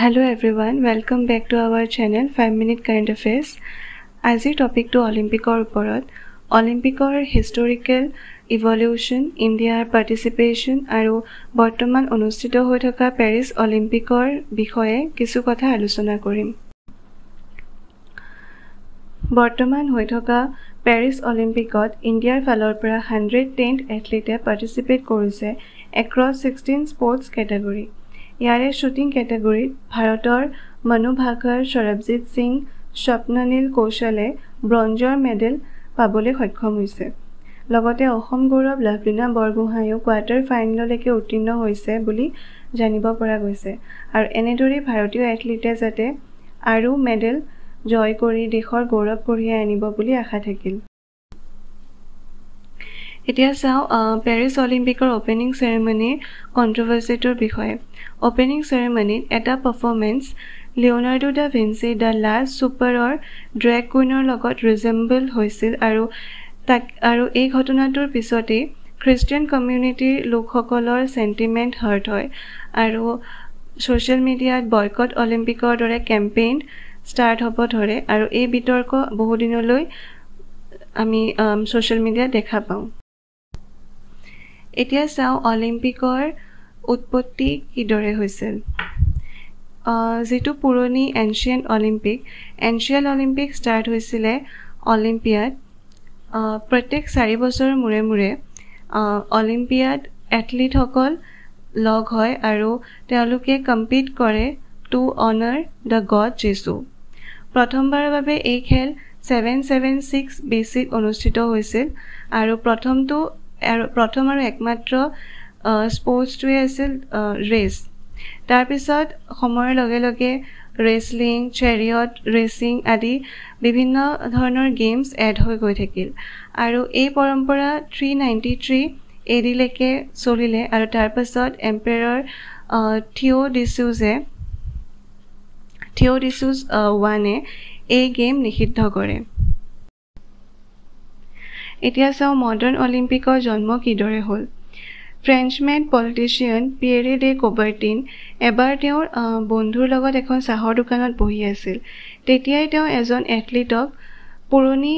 Hello everyone, welcome back to our channel 5 Minute Current Affairs. Azir topic to Olympicor oporot. Olympicor historical evolution, India's participation aru বৰ্তমান অনুষ্ঠিত হৈ থকা Paris অলিম্পিকৰ বিষয়ে কিছু কথা আলোচনা কৰিম। বৰ্তমান হৈ থকা পেৰিছ অলিম্পিকত ইণ্ডিয়াৰ ফালৰ পৰা 110 এথলীটে পাৰ্টিচিপেট কৰিছে across 16 sports category. ইয়াৰে শ্বুটিং কেটেগৰীত ভাৰতৰ মনু ভাকাৰ, সৰবজিত সিং, স্বপ্ননীল কৌশলে ব্ৰঞ্জৰ মেডেল পাবলৈ সক্ষম হৈছে। লগতে অসম গৌৰৱ লাভলীনা বৰগোহাঁইও কোৱাৰ্টাৰ ফাইনেললৈকে উত্তীৰ্ণ হৈছে বুলি জানিব পৰা গৈছে। আৰু এনেদৰে ভাৰতীয় এথলীটে যাতে আৰু মেডেল জয় কৰি দেশৰ গৌৰৱ কঢ়িয়াই আনিব বুলি আশা থাকিল। এতিয়া চাওঁ পেৰিছ অলিম্পিকৰ অপেনিং চেৰেমনিৰ কণ্ট্ৰভাৰ্চিটোৰ বিষয়ে। অপেনিং চেৰেমনিত এটা performance Leonardo da Vinci the last ছুপাৰৰ ড্ৰেগ কুইনৰ লগত ৰিজেম্বল হৈছিল আৰু এই ঘটনাটোৰ পিছতেই খ্ৰীষ্টিয়ান কমিউনিটিৰ লোকসকলৰ সেন্টিমেন্ট হাৰ্ট হয় আৰু ছ'চিয়েল মিডিয়াত বয়কট অলিম্পিকৰ দৰে কেম্পেইন ষ্টাৰ্ট হ'ব ধৰে আৰু এই বিতৰ্ক বহুদিনলৈ আমি ছ'চিয়েল মিডিয়াত দেখা পাওঁ। এতিয়া চাওঁ অলিম্পিকৰ উৎপত্তি কিদৰে হৈছিল। যিটো পুৰণি এনচিয়েণ্ট অলিম্পিক ষ্টাৰ্ট হৈছিলে অলিম্পিয়াড। প্ৰত্যেক 4 বছৰৰ মূৰে মূৰে অলিম্পিয়াড এথলীটসকল লগ হয় আৰু তেওঁলোকে কম্পিট কৰে টু অনাৰ দ্য গড যীশু। প্ৰথমবাৰৰ বাবে এই খেল 776 BCত অনুষ্ঠিত হৈছিল আৰু প্ৰথম আৰু একমাত্ৰ স্পৰ্টছটোৱে আছিল ৰেচ। তাৰপিছত সময়ৰ লগে লগে ৰেচলিং, চেৰিয়ট ৰেচিং আদি বিভিন্ন ধৰণৰ গেমছ এড হৈ গৈ থাকিল আৰু এই পৰম্পৰা 393 AD-লৈকে চলিলে আৰু তাৰপাছত এম্পায়াৰ থিঅ'ডিচুছ I এই গেম নিষিদ্ধ কৰে। এতিয়া চাওঁ মডাৰ্ণ অলিম্পিকৰ জন্ম কিদৰে হ'ল। ফ্ৰেঞ্চমেন পলিটিচিয়ান পিয়েৰে ডে কবাৰ্টিন এবাৰ তেওঁৰ বন্ধুৰ লগত এখন চাহৰ দোকানত বহি আছিল। তেতিয়াই তেওঁ এজন এথলীটক পুৰণি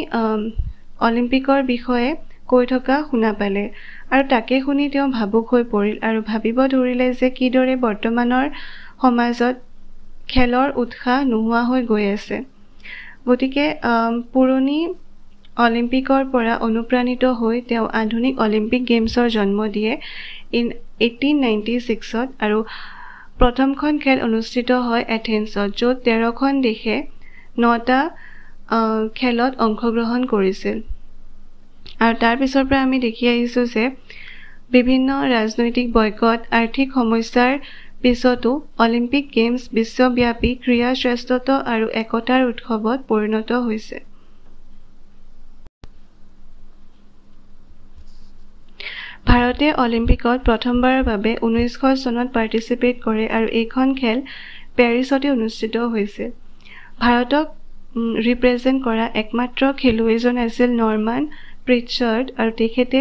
অলিম্পিকৰ বিষয়ে কৈ থকা শুনা পালে আৰু তাকে শুনি তেওঁ ভাবুক হৈ পৰিল আৰু ভাবিব ধৰিলে যে কিদৰে বৰ্তমানৰ সমাজত খেলৰ উৎসাহ নোহোৱা হৈ গৈ আছে। গতিকে পুৰণি অলিম্পিকৰ পৰা অনুপ্ৰাণিত হৈ তেওঁ আধুনিক অলিম্পিক গেমছৰ জন্ম দিয়ে 1896ত আৰু প্ৰথমখন খেল অনুষ্ঠিত হয় এথেন্সত, য'ত 13খন দেশে 9টা খেলত অংশগ্ৰহণ কৰিছিল। আৰু তাৰ পিছৰ পৰা আমি দেখি আহিছোঁ যে বিভিন্ন ৰাজনৈতিক বয়কট, আৰ্থিক সমস্যাৰ পিছতো অলিম্পিক গেমছ বিশ্বব্যাপী ক্ৰীড়া শ্ৰেষ্ঠত্ব আৰু একতাৰ উৎসৱত পৰিণত হৈছে। ভাৰতে অলিম্পিকত প্ৰথমবাৰৰ বাবে 1900 চনত পাৰ্টিচিপেট কৰে আৰু এইখন খেল পেৰিছতে অনুষ্ঠিত হৈছিল। ভাৰতক ৰিপ্ৰেজেণ্ট কৰা একমাত্ৰ খেলুৱৈজন আছিল নৰ্মান প্ৰিটচাৰ্ড আৰু তেখেতে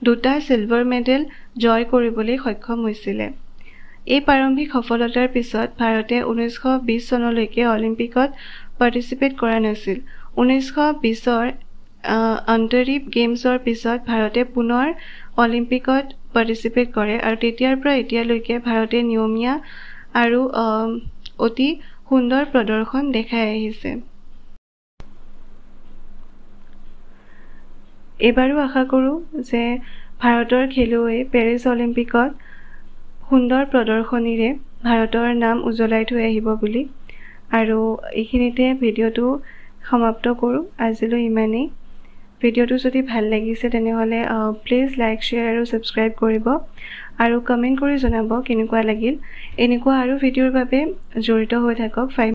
2টা চিলভাৰ মেডেল জয় কৰিবলৈ সক্ষম হৈছিলে। এই প্ৰাৰম্ভিক সফলতাৰ পিছত ভাৰতে 1920 চনলৈকে অলিম্পিকত পাৰ্টিচিপেট কৰা নাছিল। 1920ৰ আন্তৰিক গেমছৰ পিছত ভাৰতে পুনৰ অলিম্পিকত পাৰ্টিচিপেট কৰে আৰু তেতিয়াৰ পৰা এতিয়ালৈকে ভাৰতে নিয়মীয়া আৰু অতি সুন্দৰ প্ৰদৰ্শন দেখাই আহিছে। এইবাৰো আশা কৰোঁ যে ভাৰতৰ খেলুৱৈ পেৰিছ অলিম্পিকত সুন্দৰ প্ৰদৰ্শনীৰে ভাৰতৰ নাম উজ্বলাই থৈ আহিব বুলি। আৰু এইখিনিতে ভিডিঅ'টো সমাপ্ত কৰোঁ। আজিলৈ ইমানেই। ভিডিঅ'টো যদি ভাল লাগিছে তেনেহ'লে প্লিজ লাইক, শ্বেয়াৰ আৰু ছাবস্ক্ৰাইব কৰিব আৰু কমেণ্ট কৰি জনাব কেনেকুৱা লাগিল। এনেকুৱা আৰু ভিডিঅ'ৰ বাবে জড়িত হৈ থাকক।